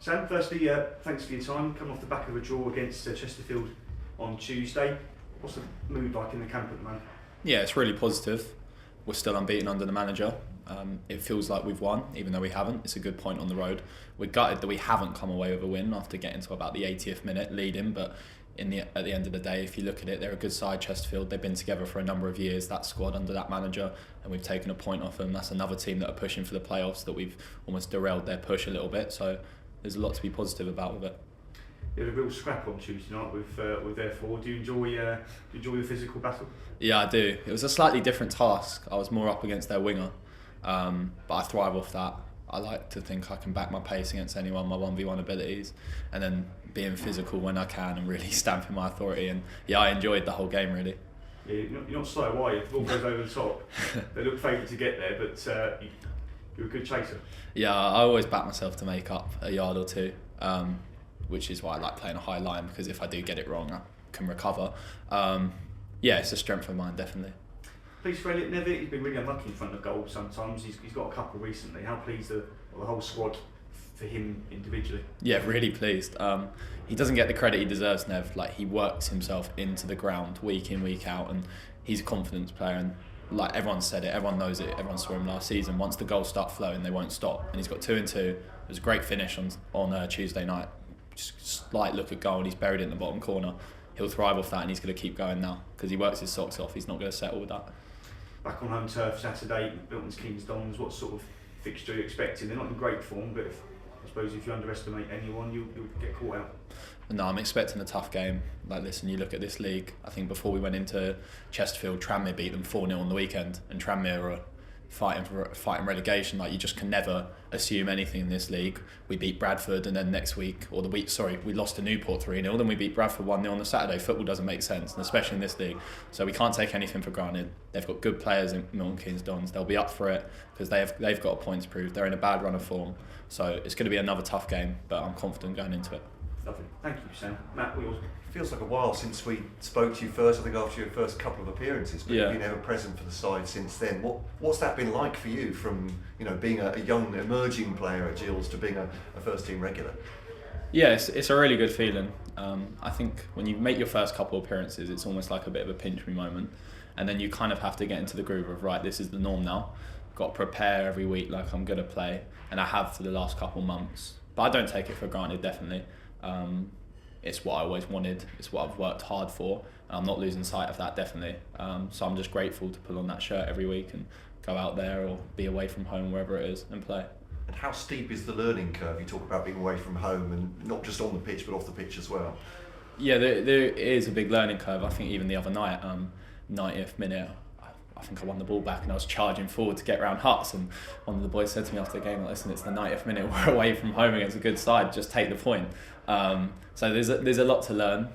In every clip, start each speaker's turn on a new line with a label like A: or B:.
A: Sam, firstly, thanks for your time. Coming off the back of a draw against Chesterfield on Tuesday. What's the mood like in the camp at the moment?
B: Yeah, it's really positive. We're still unbeaten under the manager. It feels like we've won, even though we haven't. It's a good point on the road. We're gutted that we haven't come away with a win after getting to about the 80th minute leading, but at the end of the day, if you look at it, they're a good side, Chesterfield. They've been together for a number of years, that squad under that manager, and we've taken a point off them. That's another team that are pushing for the playoffs that we've almost derailed their push a little bit, so there's a lot to be positive about with it.
A: You had a real scrap on Tuesday night with their forward. Do you enjoy the physical battle?
B: Yeah, I do. It was a slightly different task. I was more up against their winger, but I thrive off that. I like to think I can back my pace against anyone, my 1v1 abilities, and then being physical when I can and really stamping my authority. And yeah, I enjoyed the whole game really.
A: Yeah, you're not slow, are you? The ball goes over the top. They look favoured to get there, but you're a good chaser.
B: Yeah, I always back myself to make up a yard or two, which is why I like playing a high line, because if I do get it wrong, I can recover. Yeah, it's a strength of mine, definitely.
A: Pleased for Elliot Nevitt. He's been really unlucky in front of goal sometimes. He's got a couple recently. How pleased are the whole squad for him individually?
B: Yeah, really pleased. He doesn't get the credit he deserves, Nev. Like, he works himself into the ground week in, week out, and he's a confidence player. And like everyone said it, everyone knows it, everyone saw him last season. Once the goals start flowing, they won't stop. And he's got 2 and 2. It was a great finish on Tuesday night. Just slight look at goal, and he's buried it in the bottom corner. He'll thrive off that, and he's going to keep going now because he works his socks off. He's not going to settle with that.
A: Back on home turf Saturday, Milton's Kings Dons. What sort of fixture are you expecting? They're not in great form, but I suppose if you underestimate anyone, you'll get caught out.
B: No, I'm expecting a tough game. Like, listen, you look at this league. I think before we went into Chesterfield, Tranmere beat them 4-0 on the weekend, and Tranmere are fighting relegation. Like, you just can never assume anything in this league. We beat Bradford, and then we lost to Newport 3-0, then we beat Bradford 1-0 on the Saturday. Football doesn't make sense, and especially in this league. So we can't take anything for granted. They've got good players in Milton Keynes Dons. They'll be up for it because they've got a point to prove. They're in a bad run of form. So it's going to be another tough game, but I'm confident going into it.
A: Lovely. Thank you, Sam. Matt, Wheels.
C: Feels like a while since we spoke to you first, I think after your first couple of appearances, but you've been ever present for the side since then. What's that been like for you from being a young emerging player at Gills to being a first team regular?
B: Yeah, it's a really good feeling. I think when you make your first couple of appearances, it's almost like a bit of a pinch me moment, and then you kind of have to get into the groove of, right, this is the norm now. Got to prepare every week like I'm going to play, and I have for the last couple of months. But I don't take it for granted, definitely. It's what I always wanted, it's what I've worked hard for, and I'm not losing sight of that, definitely. So I'm just grateful to pull on that shirt every week and go out there or be away from home, wherever it is, and play.
C: And how steep is the learning curve? You talk about being away from home, and not just on the pitch but off the pitch as well.
B: Yeah, there is a big learning curve. I think even the other night, 90th minute, I think I won the ball back and I was charging forward to get around Huts, and one of the boys said to me after the game, listen, it's the 90th minute, we're away from home against a good side, just take the point. So there's a lot to learn.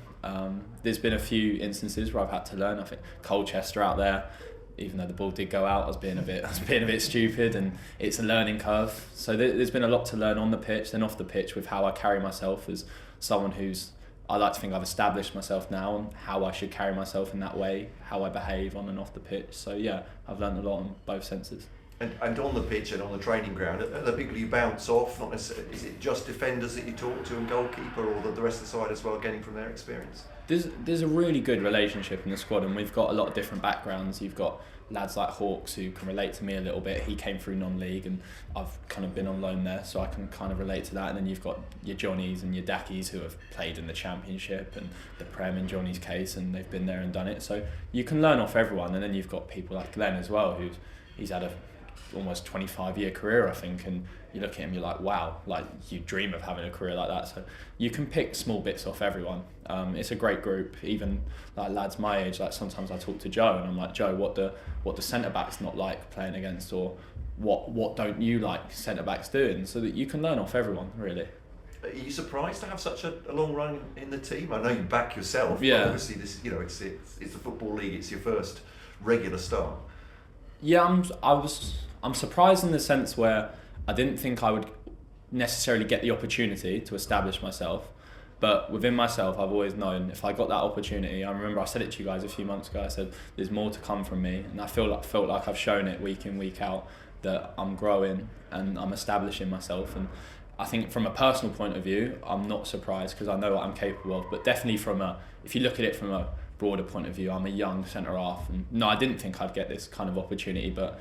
B: There's been a few instances where I've had to learn. I think Colchester out there, even though the ball did go out, I was being a bit stupid, and it's a learning curve. So there's been a lot to learn on the pitch, then off the pitch, with how I carry myself as someone I like to think I've established myself now, and how I should carry myself in that way, how I behave on and off the pitch. So yeah, I've learned a lot on both senses.
C: And on the pitch and on the training ground, are the people you bounce off, not necessarily, is it just defenders that you talk to and goalkeeper, or the rest of the side as well, gaining from their experience?
B: There's a really good relationship in the squad, and we've got a lot of different backgrounds. You've got lads like Hawks who can relate to me a little bit. He came through non-league, and I've kind of been on loan there, so I can kind of relate to that. And then you've got your Johnnies and your Dackies who have played in the Championship and the Prem in Johnny's case, and they've been there and done it. So you can learn off everyone. And then you've got people like Glenn as well, he's had a almost 25-year career, I think, and you look at him, you're like, wow, like you dream of having a career like that. So you can pick small bits off everyone. It's a great group. Even like lads my age, like sometimes I talk to Joe and I'm like, Joe, what the centre backs not like playing against, or what don't you like centre backs doing, so that you can learn off everyone, really.
C: Are you surprised to have such a long run in the team? I know you back yourself,
B: yeah.
C: But obviously this, it's the Football League, it's your first regular start.
B: Yeah, I'm surprised in the sense where I didn't think I would necessarily get the opportunity to establish myself, but within myself I've always known if I got that opportunity. I remember I said it to you guys a few months ago, I said there's more to come from me, and I felt like I've shown it week in, week out, that I'm growing and I'm establishing myself, and I think from a personal point of view, I'm not surprised because I know what I'm capable of. But definitely if you look at it from a broader point of view, I'm a young centre half, and no, I didn't think I'd get this kind of opportunity, but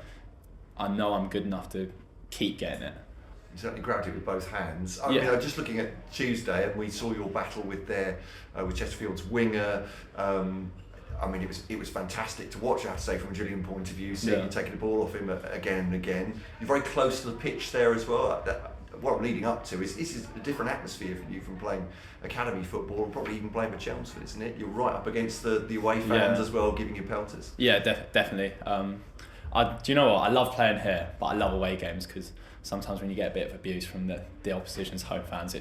B: I know I'm good enough to keep getting it.
C: You certainly grabbed it with both hands. I
B: Yeah.
C: mean, just looking at Tuesday, and we saw your battle with Chesterfield's winger. I mean, it was fantastic to watch, I have to say, from a Gillian point of view, seeing you taking the ball off him again and again. You're very close to the pitch there as well. What I'm leading up to is this is a different atmosphere for you from playing academy football and probably even playing for Chelmsford, isn't it? You're right up against the away fans as well, giving you pelters.
B: Yeah, definitely. Do you know what? I love playing here, but I love away games because sometimes when you get a bit of abuse from the opposition's home fans,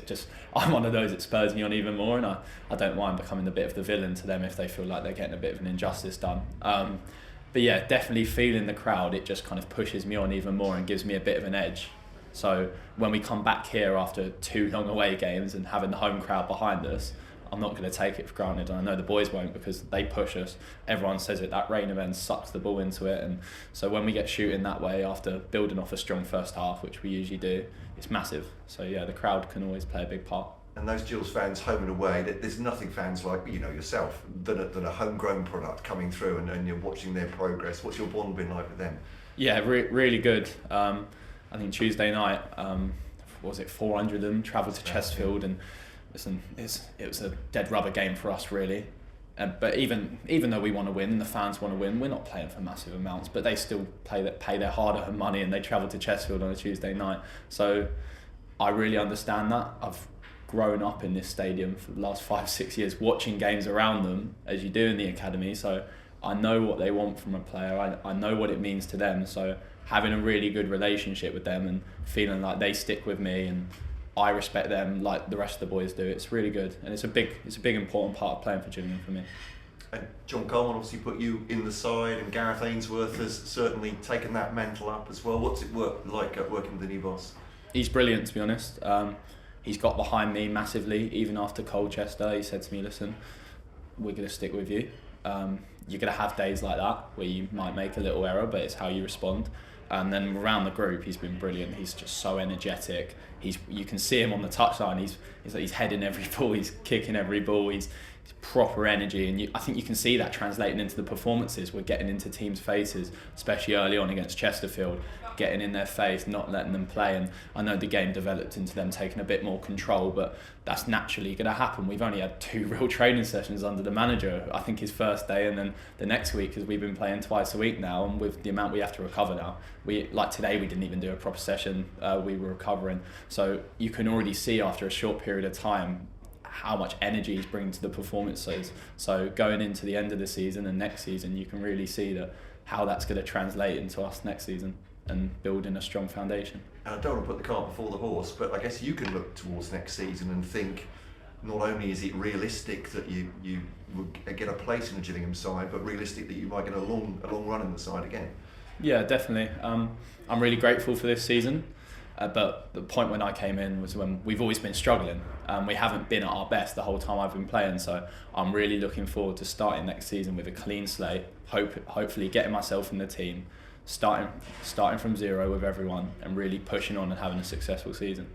B: I'm one of those, it spurs me on even more, and I don't mind becoming a bit of the villain to them if they feel like they're getting a bit of an injustice done. But yeah, definitely feeling the crowd, it just kind of pushes me on even more and gives me a bit of an edge. So when we come back here after 2 long away games and having the home crowd behind us, I'm not going to take it for granted, and I know the boys won't because they push us. Everyone says it, that rain event sucks the ball into it, and so when we get shooting that way after building off a strong first half, which we usually do, it's massive. So yeah, the crowd can always play a big part.
C: And those Gills fans, home and away, there's nothing fans like, yourself, than a homegrown product coming through and you're watching their progress. What's your bond been like with them?
B: Yeah, really good. I think Tuesday night, 400 of them travelled to Chesterfield, and listen, it was a dead rubber game for us really. But even though we want to win and the fans want to win, we're not playing for massive amounts, but they still pay their hard-earned money, and they travel to Chesterfield on a Tuesday night. So I really understand that. I've grown up in this stadium for the last 5-6 years, watching games around them as you do in the academy. So I know what they want from a player. I know what it means to them. So having a really good relationship with them and feeling like they stick with me and I respect them like the rest of the boys do, it's really good, and it's a big important part of playing for Gillingham for me.
C: And John Coleman obviously put you in the side, and Gareth Ainsworth has certainly taken that mantle up as well. What's it like working with the new boss?
B: He's brilliant, to be honest. He's got behind me massively, even after Colchester. He said to me, listen, we're going to stick with you. You're going to have days like that where you might make a little error, but it's how you respond. And then around the group, he's been brilliant. He's just so energetic. You can see him on the touchline. He's heading every ball. He's kicking every ball. He's proper energy, and I think you can see that translating into the performances. We're getting into teams' faces, especially early on against Chesterfield, getting in their face, not letting them play. And I know the game developed into them taking a bit more control, but that's naturally going to happen. We've only had 2 real training sessions under the manager. I think his first day and then the next week, because we've been playing twice a week now, and with the amount we have to recover now, like today we didn't even do a proper session. We were recovering, so you can already see after a short period of time how much energy he's bringing to the performances. So going into the end of the season and next season, you can really see how that's going to translate into us next season and building a strong foundation.
C: And I don't want to put the cart before the horse, but I guess you can look towards next season and think not only is it realistic that you will get a place in the Gillingham side, but realistic that you might get a long run in the side again.
B: Yeah, definitely. I'm really grateful for this season. But the point when I came in was when we've always been struggling. We haven't been at our best the whole time I've been playing, so I'm really looking forward to starting next season with a clean slate, hopefully getting myself in the team, starting from zero with everyone and really pushing on and having a successful season.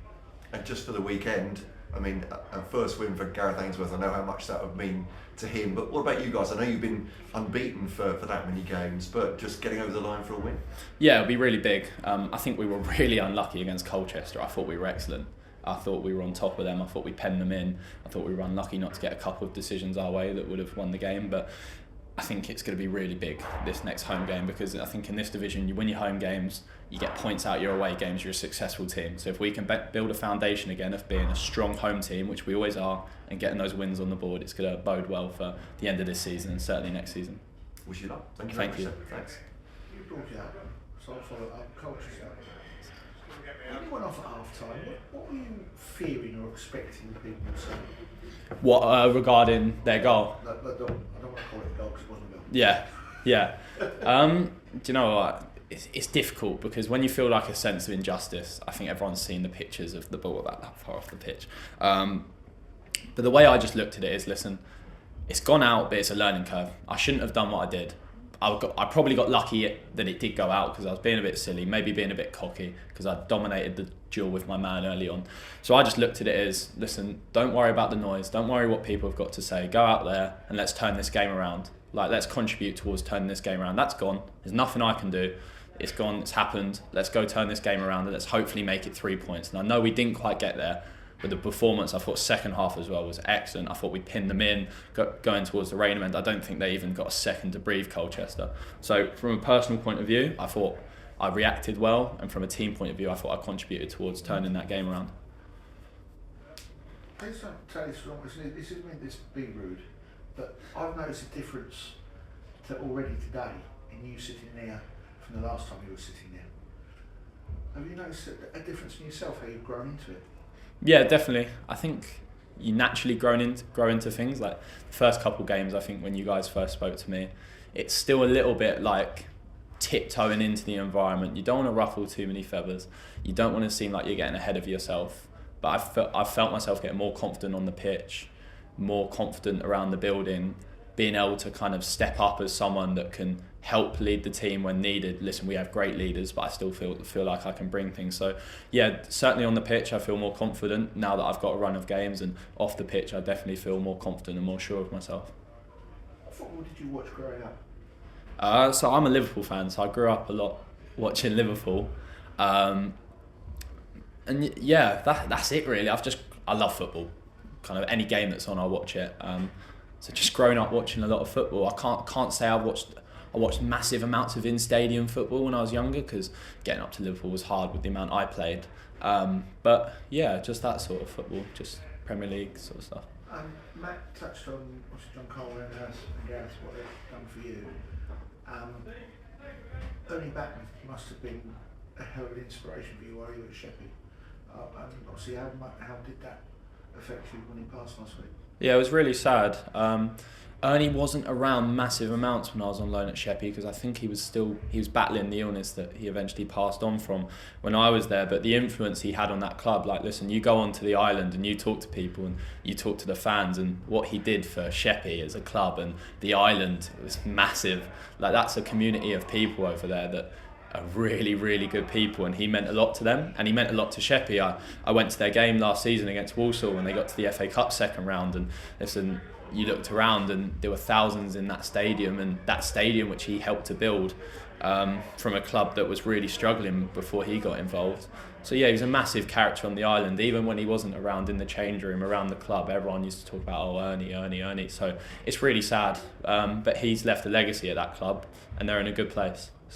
C: And just for the weekend, I mean, a first win for Gareth Ainsworth, I know how much that would mean to him, but what about you guys? I know you've been unbeaten for that many games, but just getting over the line for a win?
B: Yeah, it'll be really big. I think we were really unlucky against Colchester. I thought we were excellent. I thought we were on top of them. I thought we penned them in. I thought we were unlucky not to get a couple of decisions our way that would have won the game, but I think it's going to be really big, this next home game, because I think in this division, you win your home games, you get points out your away games, you're a successful team. So if we can build a foundation again of being a strong home team, which we always are, and getting those wins on the board, it's going to bode well for the end of this season and certainly next season.
C: Wish you luck. Thank you.
B: Thank you.
C: Thanks.
D: You brought it up, so I follow up Colchester. When you went off at half time, what were you fearing or expecting people to say?
B: What, regarding their goal?
D: I don't want to call it a goal because it wasn't a goal.
B: Yeah. Do you know what? It's difficult because when you feel like a sense of injustice, I think everyone's seen the pictures of the ball about that far off the pitch. But the way I just looked at it is, listen, it's gone out, but it's a learning curve. I shouldn't have done what I did. I probably got lucky that it did go out because I was being a bit silly, maybe being a bit cocky because I dominated the duel with my man early on. So I just looked at it as, listen, don't worry about the noise, don't worry what people have got to say, go out there and let's turn this game around. Like, let's contribute towards turning this game around. That's gone, there's nothing I can do. It's gone, it's happened, let's go turn this game around and let's hopefully make it 3 points. And I know we didn't quite get there, but the performance, I thought second half as well was excellent. I thought we pinned them in, going towards the Rainham end. I don't think they even got a second to breathe, Colchester. So from a personal point of view, I thought I reacted well, and from a team point of view, I thought I contributed towards turning that game around.
D: Please don't tell this wrong. This isn't meant to be rude, but I've noticed a difference already today in you sitting there from the last time you were sitting there. Have you noticed a difference in yourself, how you've grown into it?
B: Yeah, definitely. I think you naturally grow into things. Like the first couple games, I think when you guys first spoke to me, it's still a little bit like tiptoeing into the environment. You don't want to ruffle too many feathers. You don't want to seem like you're getting ahead of yourself. But I've felt myself getting more confident on the pitch, more confident around the building, being able to kind of step up as someone that can help lead the team when needed. Listen, we have great leaders, but I still feel like I can bring things. So yeah, certainly on the pitch I feel more confident now that I've got a run of games, and off the pitch I definitely feel more confident and more sure of myself.
D: What football did you watch growing up?
B: So I'm a Liverpool fan, so I grew up a lot watching Liverpool. And yeah, that's it really. I love football. Kind of any game that's on, I watch it. So just growing up watching a lot of football, I can't say I watched massive amounts of in-stadium football when I was younger, because getting up to Liverpool was hard with the amount I played. But yeah, just that sort of football, just Premier League sort of stuff.
D: Matt touched on John Cole and Gareth, what they've done for you. Ernie Backman must have been a hell of an inspiration for you while you were at Sheppey. And obviously, how did that affect you when he passed last week?
B: Yeah, it was really sad. Ernie wasn't around massive amounts when I was on loan at Sheppey, because I think he was battling the illness that he eventually passed on from when I was there. But the influence he had on that club, like, listen, you go onto the island and you talk to people and you talk to the fans, and what he did for Sheppey as a club and the island was massive. Like, that's a community of people over there that are really, really good people, and he meant a lot to them, and he meant a lot to Sheppey. I went to their game last season against Walsall when they got to the FA Cup second round, and listen, you looked around and there were thousands in that stadium, and that stadium which he helped to build from a club that was really struggling before he got involved. So yeah, he was a massive character on the island. Even when he wasn't around in the change room, around the club, everyone used to talk about, Ernie. So it's really sad, but he's left a legacy at that club and they're in a good place.